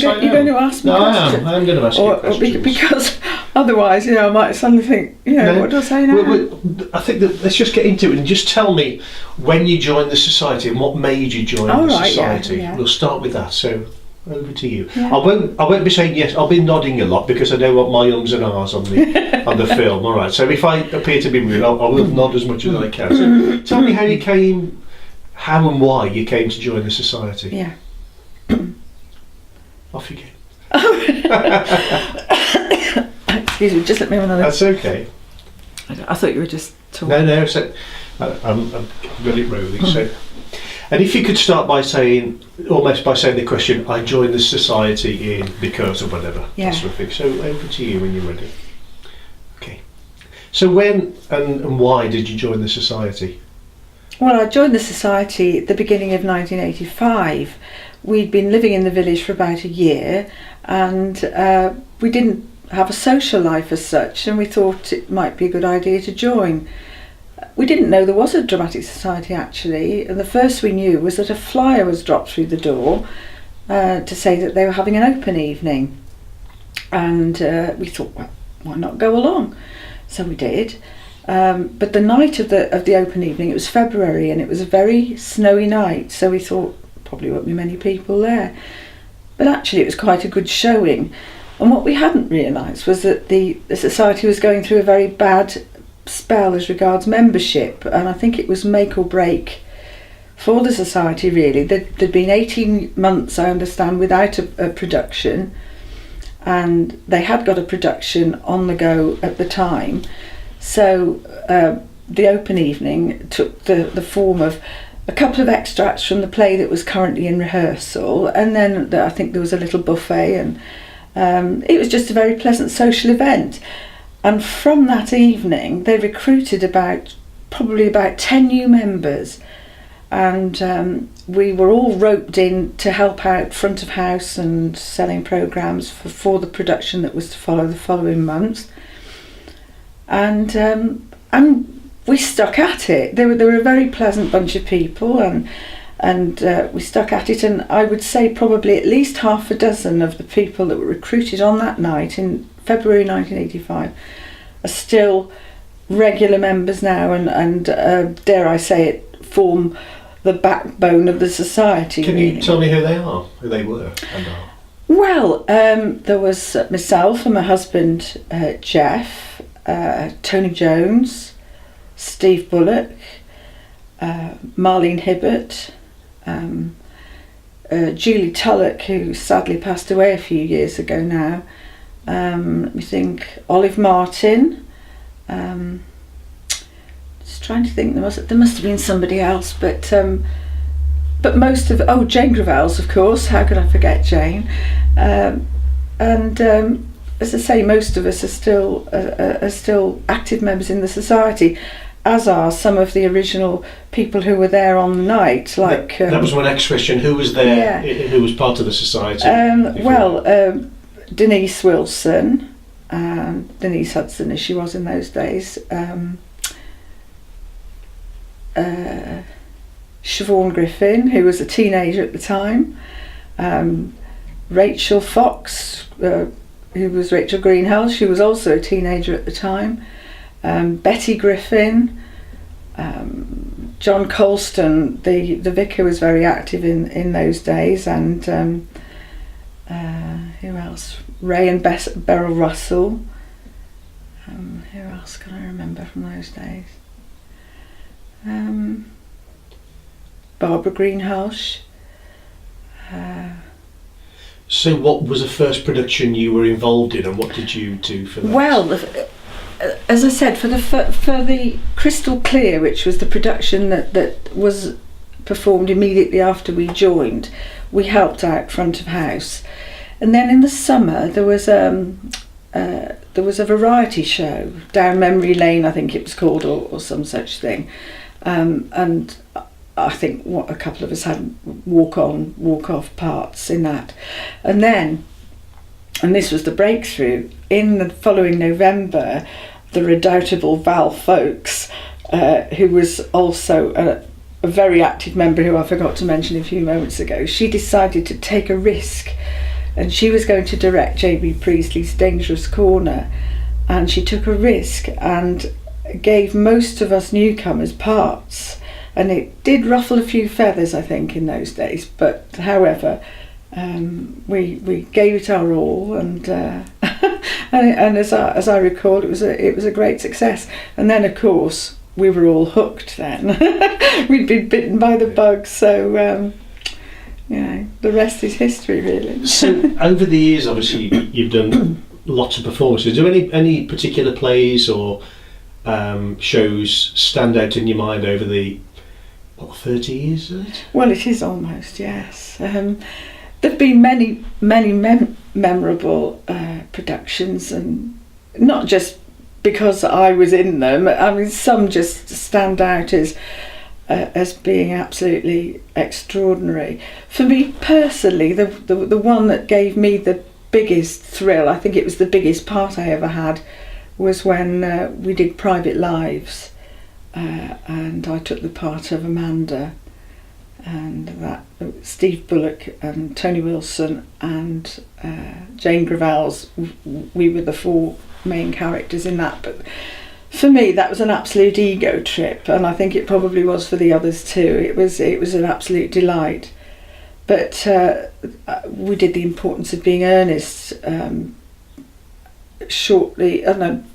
you're going to ask me questions? I am going to ask you questions. Because otherwise, I might suddenly think, what do I say now? I think that let's just get into it and just tell me when you joined the society and what made you join the society. Yeah. We'll start with that. So over to you. Yeah. I won't be saying yes. I'll be nodding a lot because I don't want my ums and ahs on the film. All right. So if I appear to be rude, I will nod as much as I can. So tell me how and why you came to join the society. Yeah. Off you go. Excuse me, just let me have another. That's okay. I thought you were just talking. No. So I've got it rolling. So, and if you could start by saying the question, I joined the society because of whatever. Yeah. That sort of thing. So over to you when you're ready. Okay. So when and why did you join the society? Well, I joined the society at the beginning of 1985. We'd been living in the village for about a year, and we didn't have a social life as such, and we thought it might be a good idea to join. We didn't know there was a dramatic society actually, and the first we knew was that a flyer was dropped through the door to say that they were having an open evening, and we thought, well, why not go along? So we did. But the night of the open evening, it was February, and it was a very snowy night, so we thought probably won't be many people there. But actually it was quite a good showing, and what we hadn't realised was that the society was going through a very bad spell as regards membership, and I think it was make or break for the society really. There'd been 18 months, I understand, without a production, and they had got a production on the go at the time. So the open evening took the form of a couple of extracts from the play that was currently in rehearsal, and then I think there was a little buffet, and it was just a very pleasant social event. And from that evening they recruited probably about 10 new members, and we were all roped in to help out front of house and selling programmes for the production that was to follow the following months. And we stuck at it. They were a very pleasant bunch of people, and we stuck at it. And I would say probably at least half a dozen of the people that were recruited on that night in February 1985 are still regular members now, and dare I say it, form the backbone of the society. Can you tell me who they are? Who they were and are? Well, there was myself and my husband Jeff. Tony Jones, Steve Bullock, Marlene Hibbert, Julie Tullock, who sadly passed away a few years ago now. Let me think. Olive Martin. Just trying to think. There must have been somebody else, but most of Jane Gravels, of course. How could I forget Jane? As I say, most of us are still active members in the society, as are some of the original people who were there on the night. Like that was my next question. Who was there? Yeah. Who was part of the society? Denise Wilson, Denise Hudson, as she was in those days. Siobhan Griffin, who was a teenager at the time. Rachel Fox. Who was Rachel Greenhalgh, she was also a teenager at the time. Betty Griffin, John Colston, the vicar, was very active in those days, and who else? Ray and Berrow Russell. Who else can I remember from those days? Barbara Greenhalgh. So what was the first production you were involved in, and what did you do for that? Well, as I said, for the Crystal Clear, which was the production that was performed immediately after we joined, we helped out front of house. And then in the summer there was a variety show down memory lane, I think it was called, or some such thing, and I think a couple of us had walk-on, walk-off parts in that. And this was the breakthrough, in the following November, the redoubtable Val Folks, who was also a very active member, who I forgot to mention a few moments ago, she decided to take a risk and she was going to direct J.B. Priestley's Dangerous Corner, and she took a risk and gave most of us newcomers parts, and it did ruffle a few feathers, I think, in those days, but however, we gave it our all, and and as I recall, it was a great success. And then, of course, we were all hooked. Then we'd been bitten by the bug, so the rest is history, really. So over the years, obviously, you've done lots of performances. Do any particular plays or shows stand out in your mind over the 30 years? Is it? Well, it is almost, yes. There've been many memorable productions, and not just because I was in them. I mean, some just stand out as being absolutely extraordinary. For me personally, the one that gave me the biggest thrill, I think it was the biggest part I ever had, was when we did Private Lives, and I took the part of Amanda. And that Steve Bullock and Tony Wilson and Jane Gravels, we were the 4 main characters in that. But for me, that was an absolute ego trip, and I think it probably was for the others too. It was an absolute delight. But we did The Importance of Being Earnest shortly,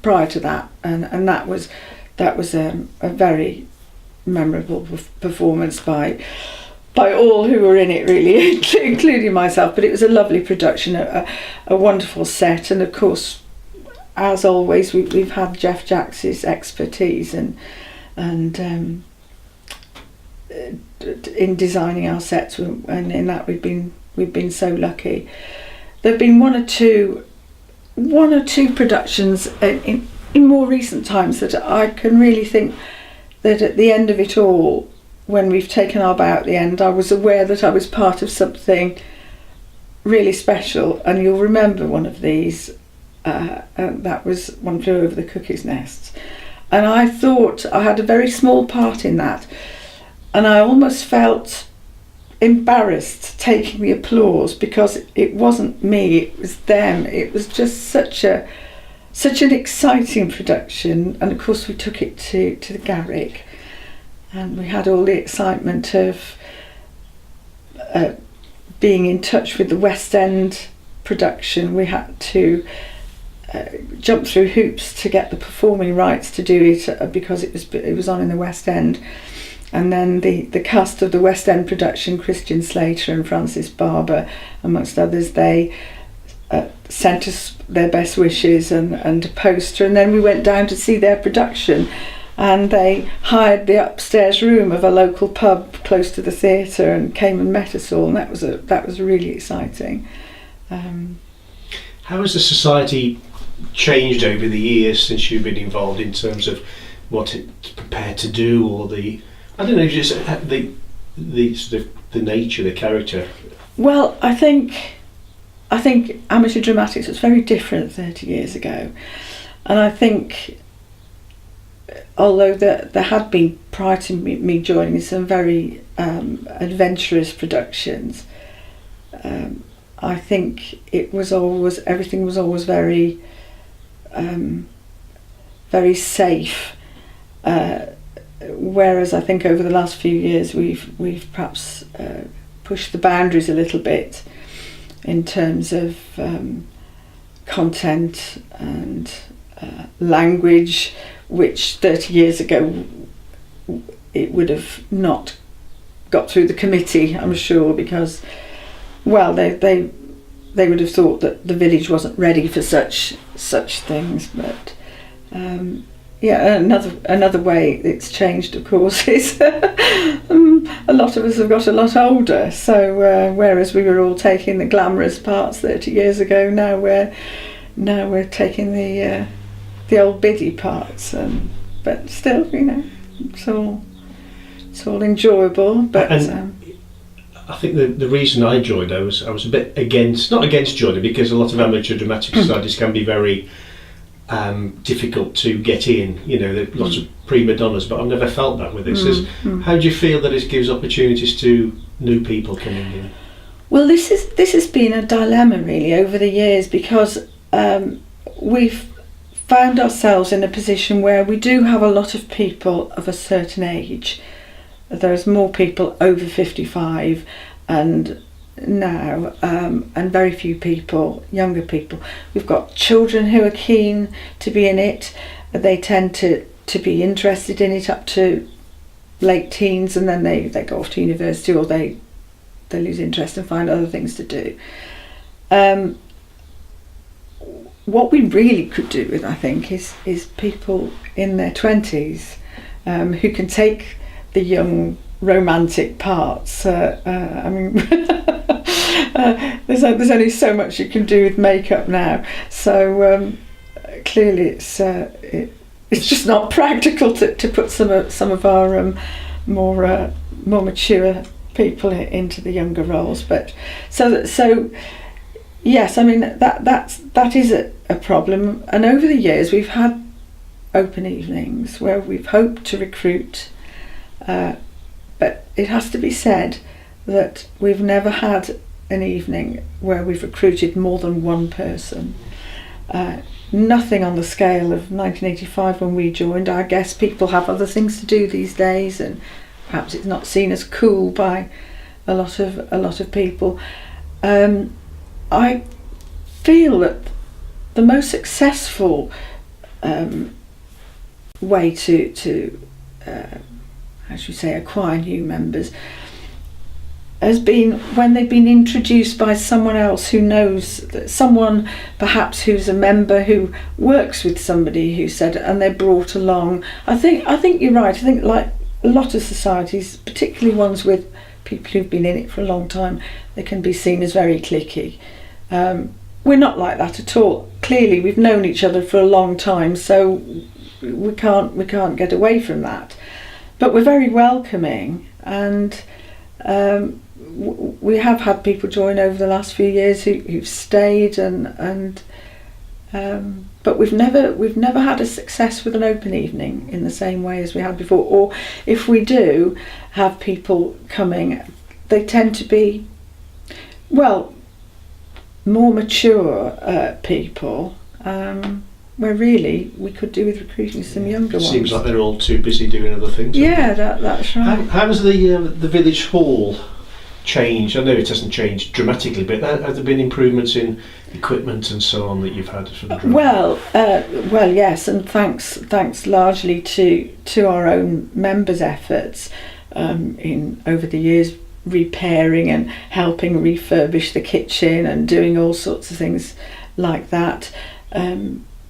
prior to that, and that was a very memorable performance by all who were in it, really, including myself. But it was a lovely production, a wonderful set, and of course, as always, we've had Jeff Jacks's expertise and in designing our sets, and in that we've been so lucky. There've been one or two productions in more recent times that I can really think that at the end of it all, when we've taken our bow at the end, I was aware that I was part of something really special. And you'll remember one of these, and that was One Flew Over the Cuckoo's Nest. And I thought I had a very small part in that, and I almost felt embarrassed taking the applause, because it wasn't me, it was them. It was just such an exciting production, and of course we took it to the Garrick, and we had all the excitement of being in touch with the West End production. We had to jump through hoops to get the performing rights to do it, because it was on in the West End. And then the cast of the West End production, Christian Slater and Francis Barber, amongst others, they sent us their best wishes and a poster, and then we went down to see their production, and they hired the upstairs room of a local pub close to the theatre and came and met us all, and that was really exciting. How has the society changed over the years since you've been involved, in terms of what it's prepared to do, or the sort of the nature, the character? Well, I think amateur dramatics was very different 30 years ago, and I think, although there had been, prior to me joining, some very adventurous productions, I think everything was always very very safe. Whereas I think over the last few years we've perhaps pushed the boundaries a little bit in terms of content and language, which 30 years ago it would have not got through the committee, I'm sure, because, well, they would have thought that the village wasn't ready for such things. But another way it's changed, of course, is a lot of us have got a lot older. So whereas we were all taking the glamorous parts 30 years ago, now we're taking the old biddy parts. But still, it's all enjoyable. But I think the reason I joined, I was a bit not against joining, because a lot of amateur dramatic societies can be very difficult to get in. There are lots of prima donnas, but I've never felt that with this. How do you feel that it gives opportunities to new people coming in? Well, this has been a dilemma really over the years, because we've found ourselves in a position where we do have a lot of people of a certain age. There's more people over 55 and now, and very few people, younger people. We've got children who are keen to be in it. They tend to be interested in it up to late teens, and then they go off to university, or they lose interest and find other things to do. What we really could do with, I think, is people in their 20s who can take the young romantic parts. I mean, there's only so much you can do with makeup now, so clearly it's just not practical to put some of our more mature people into the younger roles. But so yes, I mean that is a problem. And over the years we've had open evenings where we've hoped to recruit, but it has to be said that we've never had an evening where we've recruited more than one person. Nothing on the scale of 1985 when we joined. I guess people have other things to do these days, and perhaps it's not seen as cool by a lot of people. I feel that the most successful way to how should we say, acquire new members has been when they've been introduced by someone else who knows, someone perhaps who's a member who works with somebody who said, and they're brought along. I think you're right. I think like a lot of societies, particularly ones with people who've been in it for a long time, they can be seen as very cliquey. We're not like that at all. Clearly we've known each other for a long time, so we can't get away from that. But we're very welcoming, and we have had people join over the last few years who've stayed, but we've never had a success with an open evening in the same way as we had before. Or if we do have people coming, they tend to be, well, more mature people, where really we could do with recruiting some younger ones. Seems like they're all too busy doing other things. Yeah, that's right. How has the village hall changed? I know it hasn't changed dramatically, but have there been improvements in equipment and so on that you've had for the drama? Well, yes, and thanks largely to our own members' efforts in over the years, repairing and helping refurbish the kitchen and doing all sorts of things like that.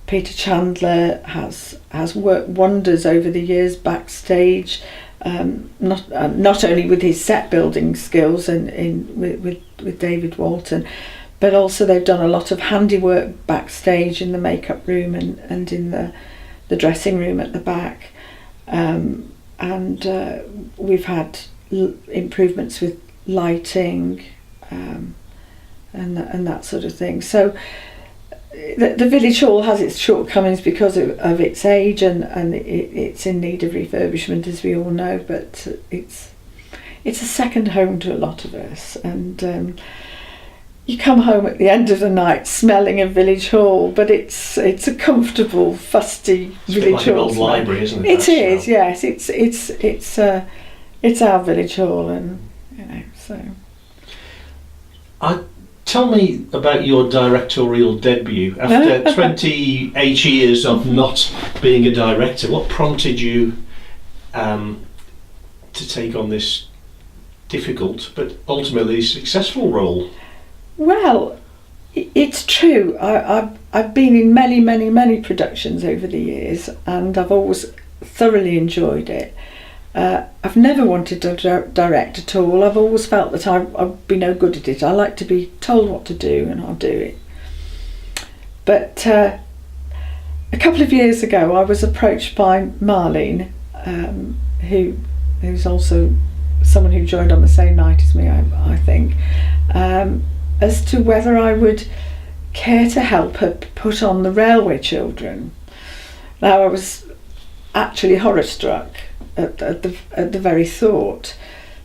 Peter Chandler has worked wonders over the years backstage, not only with his set building skills and with David Walton, but also they've done a lot of handiwork backstage in the makeup room and in the dressing room at the back, and we've had improvements with lighting and that sort of thing. So the village hall has its shortcomings because of its age, and it's in need of refurbishment, as we all know, but it's a second home to a lot of us, and you come home at the end of the night smelling of village hall, but it's a comfortable, fusty village hall. It's a bit like an old library, isn't it? It is, yes. It's our village hall, and so. Tell me about your directorial debut. After 28 years of not being a director, what prompted you to take on this difficult but ultimately successful role? Well, it's true. I've been in many productions over the years, and I've always thoroughly enjoyed it. I've never wanted to direct at all. I've always felt that I'd be no good at it. I like to be told what to do, and I'll do it. But a couple of years ago I was approached by Marlene, who's also someone who joined on the same night as me, I think, as to whether I would care to help her put on The Railway Children. Now, I was actually horror struck at the very thought,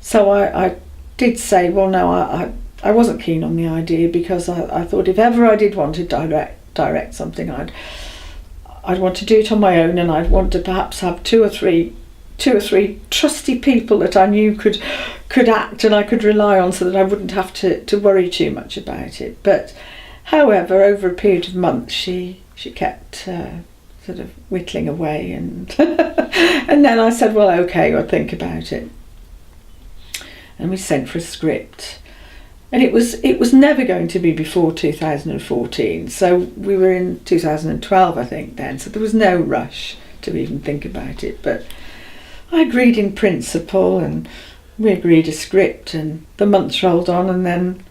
so I did say, well, no, I wasn't keen on the idea, because I thought if ever I did want to direct something, I'd want to do it on my own, and I'd want to perhaps have two or three trusty people that I knew could act and I could rely on, so that I wouldn't have to worry too much about it. But however, over a period of months, she kept sort of whittling away, and and then I said, well, okay, I'll think about it. And we sent for a script, and it was never going to be before 2014. So we were in 2012, I think, then. So there was no rush to even think about it. But I agreed in principle, and we agreed a script, and the months rolled on, and then,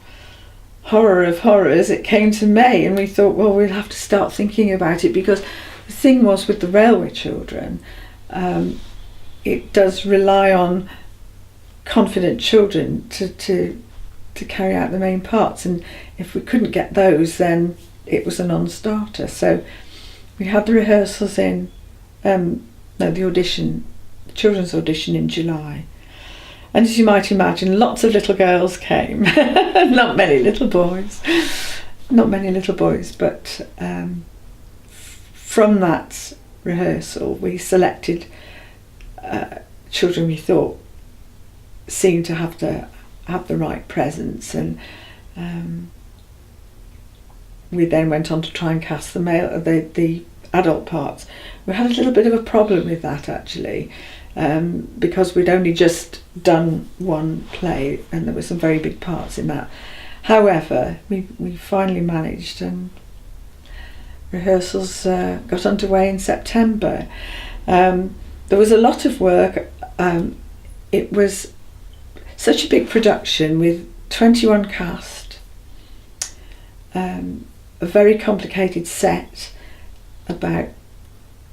horror of horrors, it came to May, and we thought, well, we'll have to start thinking about it, because the thing was with the Railway Children, it does rely on confident children to carry out the main parts, and if we couldn't get those, then it was a non-starter. So we had the rehearsals in the children's audition in July, and as you might imagine, lots of little girls came. Not many little boys, but from that rehearsal we selected children we thought seemed to have the right presence, and we then went on to try and cast the adult parts. We had a little bit of a problem with that, actually, because we'd only just done one play, and there were some very big parts in that. However, we finally managed, and rehearsals got underway in September. There was a lot of work. It was such a big production with 21 cast, a very complicated set, about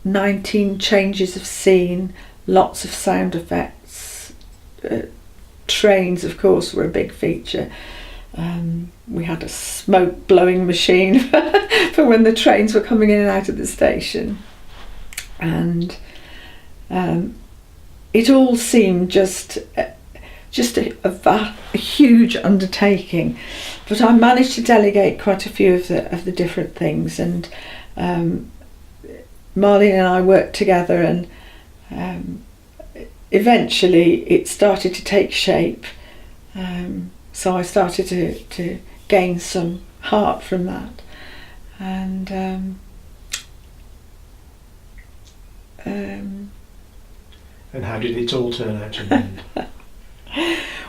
19 changes of scene, lots of sound effects. Trains, of course, were a big feature. We had a smoke blowing machine for when the trains were coming in and out of the station, and it all seemed just a huge undertaking. But I managed to delegate quite a few of the different things, and Marlene and I worked together, and eventually it started to take shape. So I started to gain some heart from that, and how did it all turn out in the end?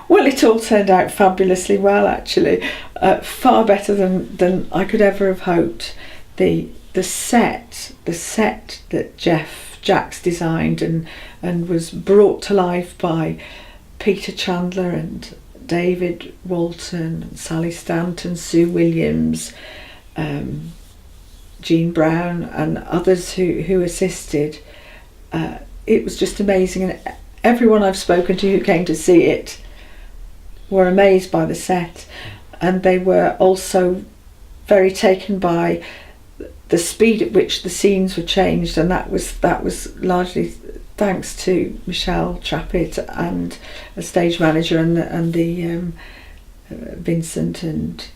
Well, it all turned out fabulously well, actually, far better than I could ever have hoped. The set that Jax designed and was brought to life by Peter Chandler and David Walton and Sally Stanton, Sue Williams, Jean Brown, and others who assisted. It was just amazing, and everyone I've spoken to who came to see it were amazed by the set, and they were also very taken by the speed at which the scenes were changed, and that was largely thanks to Michelle Trappett and a stage manager, and the Vincent and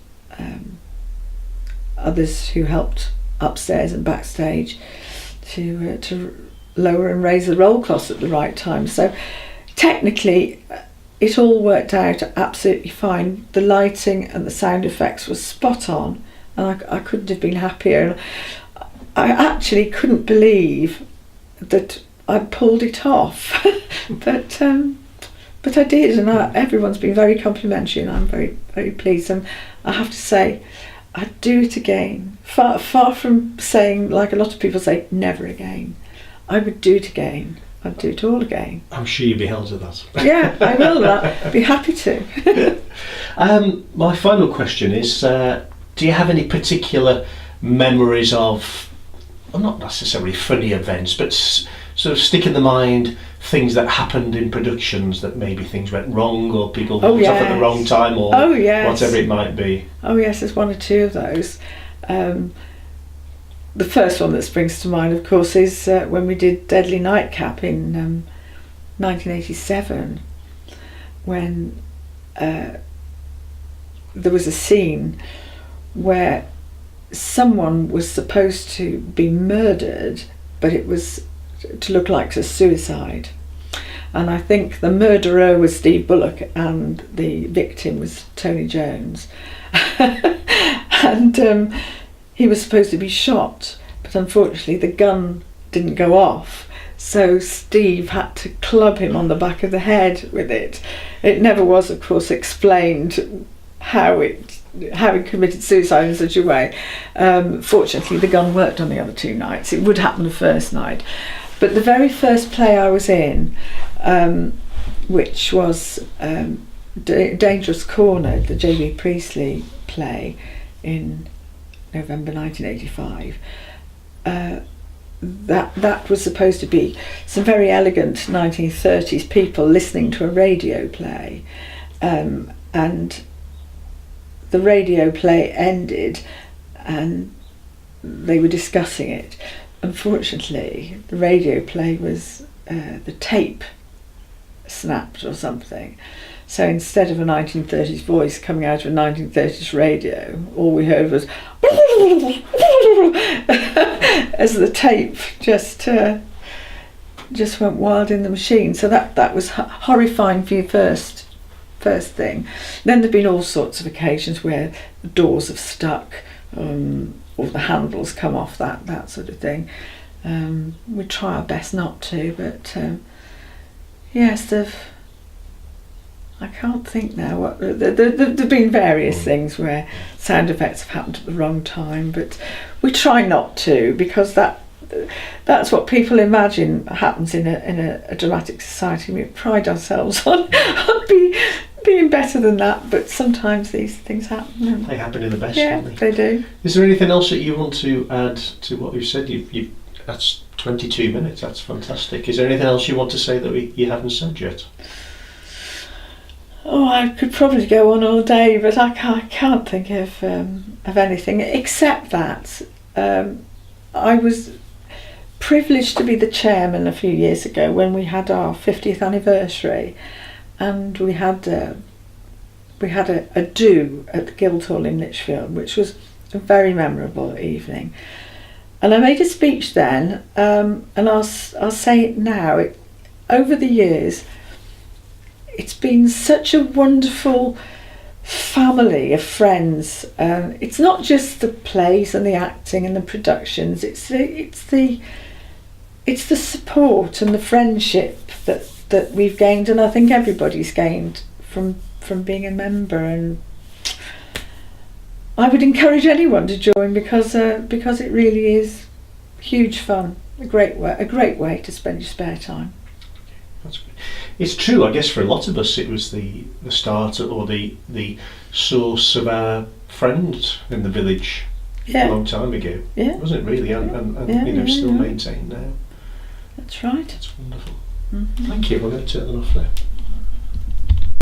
others who helped upstairs and backstage to lower and raise the roll cloths at the right time. So technically it all worked out absolutely fine. The lighting and the sound effects were spot on, and I couldn't have been happier. I actually couldn't believe that I pulled it off, but I did, and everyone's been very complimentary, and I'm very, very pleased. And I have to say, I'd do it again. Far from saying, like a lot of people say, never again. I would do it again. I'd do it all again. I'm sure you'd be held to that. Yeah, I will. I'd be happy to. My final question is, do you have any particular memories of, well, not necessarily funny events, but sort of stick in the mind things that happened in productions that maybe things went wrong, or people walked off at the wrong time, or whatever it might be? Oh yes, there's one or two of those. The first one that springs to mind, of course, is when we did Deadly Nightcap in 1987, when there was a scene where someone was supposed to be murdered, but it was to look like a suicide. And I think the murderer was Steve Bullock and the victim was Tony Jones. And he was supposed to be shot, but unfortunately the gun didn't go off. So Steve had to club him on the back of the head with it. It never was, of course, explained how he committed suicide in such a way. Fortunately, the gun worked on the other 2 nights. It would happen the first night. But the very first play I was in, which was Dangerous Corner, the J.B. Priestley play in November 1985, that was supposed to be some very elegant 1930s people listening to a radio play, and the radio play ended and they were discussing it. Unfortunately, the radio play was the tape snapped or something. So instead of a 1930s voice coming out of a 1930s radio, all we heard was as the tape just went wild in the machine. So that was horrifying for your first thing. Then there've been all sorts of occasions where the doors have stuck, or the handles come off, that sort of thing. We try our best not to, but yes, I can't think now. What there've been various things where sound effects have happened at the wrong time, but we try not to, because that's what people imagine happens in a dramatic society. We pride ourselves on being better than that, but sometimes these things happen. They happen in the best, yeah, don't they? They do. Is there anything else that you want to add to what you've said? That's 22 minutes. That's fantastic. Is there anything else you want to say that you haven't said yet? Oh, I could probably go on all day, but I can't think of anything except that I was privileged to be the chairman a few years ago when we had our 50th anniversary, and we had a do at the Guildhall in Lichfield, which was a very memorable evening. And I made a speech then, and I'll say it now. Over the years, it's been such a wonderful family of friends. It's not just the plays and the acting and the productions. It's the support and the friendship that we've gained, and I think everybody's gained from being a member. And I would encourage anyone to join because it really is huge fun. A great way to spend your spare time. That's great. It's true, I guess for a lot of us it was the start or the source of our friends in the village a long time ago. Yeah. Wasn't it really? And still maintained now. That's right. That's wonderful. Mm-hmm. Thank you. We're going to turn it off now.